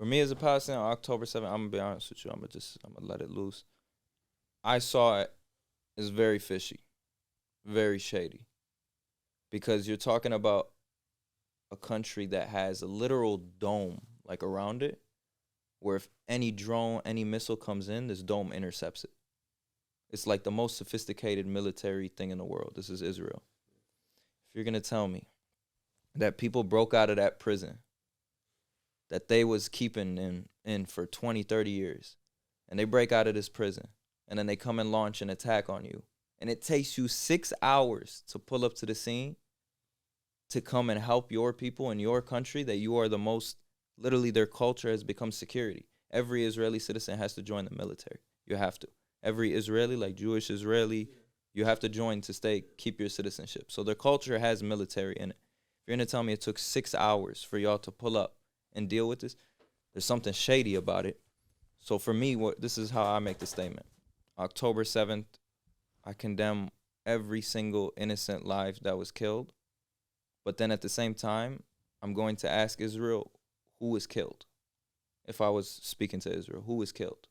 For me as a Palestinian, on October 7th, I'm gonna be honest with you. I'm gonna let it loose. I saw it as very fishy, very shady, because you're talking about a country that has a literal dome like around it, where if any drone, any missile comes in, this dome intercepts it. It's like the most sophisticated military thing in the world. This is Israel. If you're gonna tell me that people broke out of that prison that they was keeping in for 20, 30 years, and they break out of this prison, and then they come and launch an attack on you, and it takes you 6 hours to pull up to the scene to come and help your people in your country that you are the most, literally their culture has become security. Every Israeli citizen has to join the military. You have to. Every Israeli, like Jewish Israeli, you have to join to keep your citizenship. So their culture has military in it. If you're going to tell me it took 6 hours for y'all to pull up and deal with this, there's something shady about it. So for me, this is how I make the statement. October 7th, I condemn every single innocent life that was killed. But then at the same time, I'm going to ask Israel, who was killed? If I was speaking to Israel, who was killed?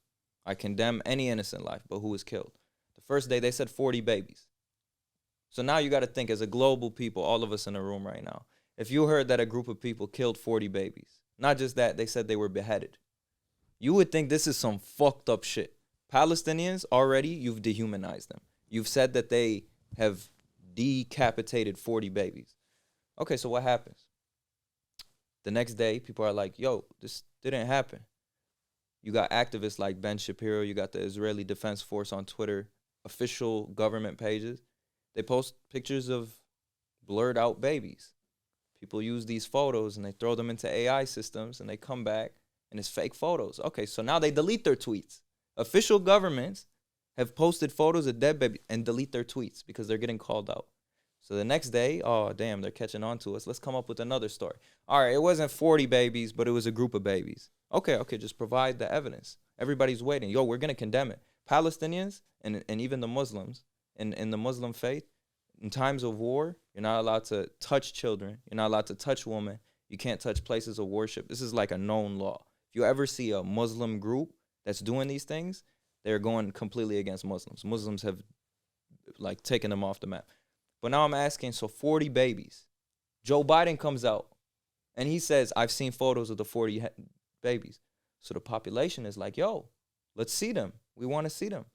I condemn any innocent life, but who was killed? The first day, they said 40 babies. So now you got to think, as a global people, all of us in the room right now, if you heard that a group of people killed 40 babies, not just that, they said they were beheaded, you would think this is some fucked up shit. Palestinians, already, you've dehumanized them. You've said that they have decapitated 40 babies. Okay, so what happens? The next day, people are like, yo, this didn't happen. You got activists like Ben Shapiro. You got the Israeli Defense Force on Twitter, official government pages. They post pictures of blurred out babies. People use these photos and they throw them into AI systems and they come back and it's fake photos. Okay, so now they delete their tweets. Official governments have posted photos of dead babies and delete their tweets because they're getting called out. So the next day, oh, damn, they're catching on to us. Let's come up with another story. All right, it wasn't 40 babies, but it was a group of babies. Okay, just provide the evidence. Everybody's waiting. Yo, we're going to condemn it. Palestinians and even the Muslims in the Muslim faith, in times of war, you're not allowed to touch children. You're not allowed to touch women. You can't touch places of worship. This is like a known law. If you ever see a Muslim group that's doing these things, they're going completely against Muslims. Muslims have like taken them off the map. But now I'm asking, so 40 babies. Joe Biden comes out and he says, I've seen photos of the 40 babies. So the population is like, yo, let's see them. We want to see them.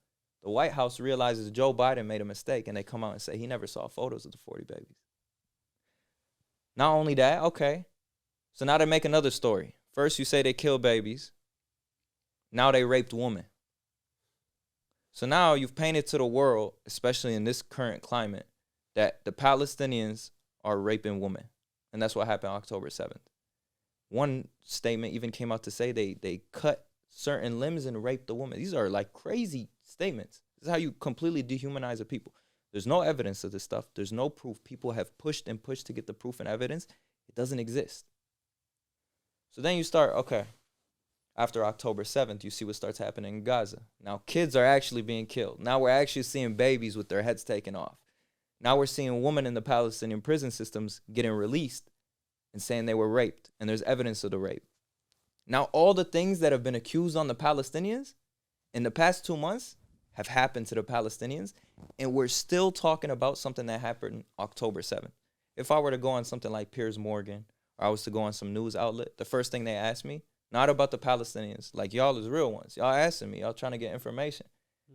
The White House realizes Joe Biden made a mistake and they come out and say he never saw photos of the 40 babies. Not only that, okay. So now they make another story. First you say they killed babies. Now they raped women. So now you've painted to the world, especially in this current climate, that the Palestinians are raping women. And that's what happened October 7th. One statement even came out to say they cut certain limbs and raped the woman. These are like crazy statements. This is how you completely dehumanize a people. There's no evidence of this stuff. There's no proof. People have pushed and pushed to get the proof and evidence. It doesn't exist. So then you start, okay, after October 7th, you see what starts happening in Gaza. Now kids are actually being killed. Now we're actually seeing babies with their heads taken off. Now we're seeing women in the Palestinian prison systems getting released and saying they were raped, and there's evidence of the rape. Now all the things that have been accused on the Palestinians in the past 2 months have happened to the Palestinians, and we're still talking about something that happened October 7th. If I were to go on something like Piers Morgan, or I was to go on some news outlet, the first thing they ask me, not about the Palestinians, like y'all is real ones. Y'all asking me, y'all trying to get information.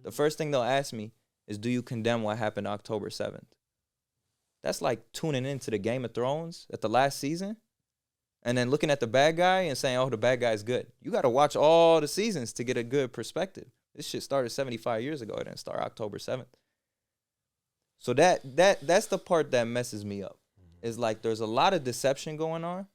The first thing they'll ask me is, do you condemn what happened October 7th? That's like tuning into the Game of Thrones at the last season and then looking at the bad guy and saying, oh, the bad guy's good. You got to watch all the seasons to get a good perspective. This shit started 75 years ago. It didn't start October 7th. So that's the part that messes me up. Is like there's a lot of deception going on,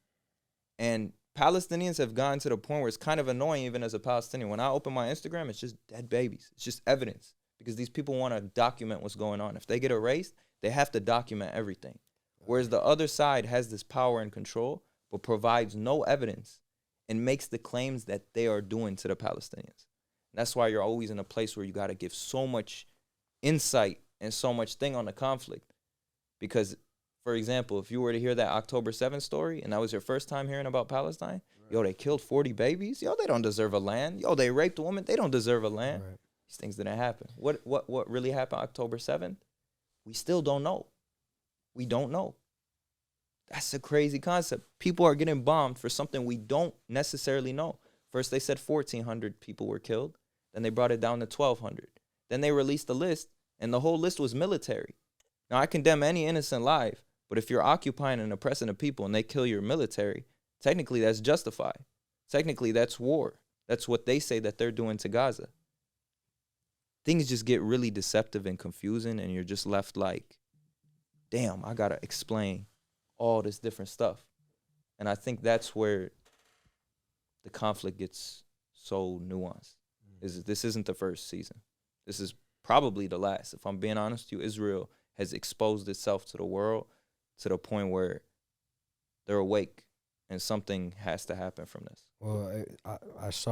and Palestinians have gotten to the point where it's kind of annoying even as a Palestinian. When I open my Instagram, it's just dead babies. It's just evidence because these people want to document what's going on. If they get erased, they have to document everything. Whereas the other side has this power and control, but provides no evidence and makes the claims that they are doing to the Palestinians. And that's why you're always in a place where you got to give so much insight and so much thing on the conflict. Because, for example, if you were to hear that October 7th story and that was your first time hearing about Palestine, Yo, they killed 40 babies. Yo, they don't deserve a land. Yo, they raped a woman. They don't deserve a land. Right. These things didn't happen. What really happened October 7th? We still don't know. We don't know. That's a crazy concept. People are getting bombed for something we don't necessarily know. First, they said 1,400 people were killed. Then they brought it down to 1,200. Then they released a list, and the whole list was military. Now, I condemn any innocent life, but if you're occupying and oppressing the people and they kill your military, technically that's justified. Technically, that's war. That's what they say that they're doing to Gaza. Things just get really deceptive and confusing, and you're just left like, damn, I got to explain all this different stuff. And I think that's where the conflict gets so nuanced. This isn't the first season. This is probably the last. If I'm being honest with you, Israel has exposed itself to the world to the point where they're awake, and something has to happen from this. Well, I saw